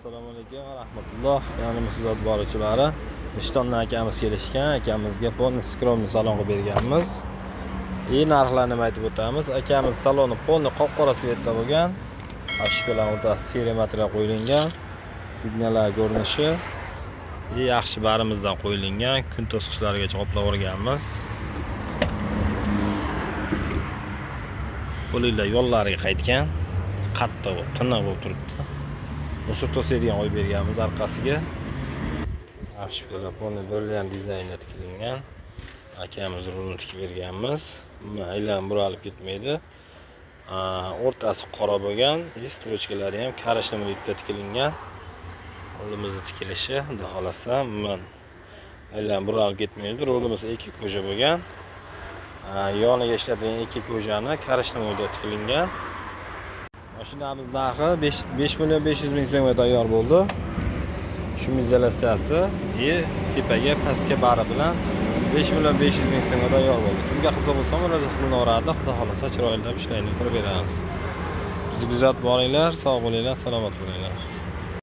Assalomu alaykum va rahmatulloh. Yonimizda zot boruvchilari Rishtondan akamiz kelishgan. Akamizga polni skromni salon qilib berganmiz. Narxlarni aytib o'tamiz. Akamiz saloni polni qop-qora svetda bo'lgan. Ashkalar o'rtasi seriya material qo'yilgan. Signallar ko'rinishi yaxshi barimizdan qo'yilgan. Kun to'sqichlarigacha qoplab o'rganmiz. Qo'linglar yo'llariga qaytgan. Qattiq, tiniq bo'lib turibdi. O'sir to'sadigan qo'yib berganmiz orqasiga. Yaxshi telefonni bo'lgan dizaynda tikilgan. Akamiz rulni tikib berganmiz. Aylanib buralib ketmaydi. O'rtasi qora bo'lgan, strochkalari ham karashli ipga tikilgan. Rulimizni tikilishi, xudo xolasa, aylanib buralib ketmaydi. Rulimiz ikki koja bo'lgan. Yoniga ishlatilgan ikki kojani karashli ipga tikilgan. Mashinamiz narxi 5.500.000 so'mga tayyor bo'ldi. Shu izolyatsiyasi tepaga pastga bari bilan 5.500.000 so'mga tayyor bo'ldi. Kimga qiziq bo'lsa, murojaat qilaveradi. Xudo xolasa chiroyli ishlayni qilib beramiz. Bizni kuzatib boringlar, sog' bo'linglar, salomat bo'linglar.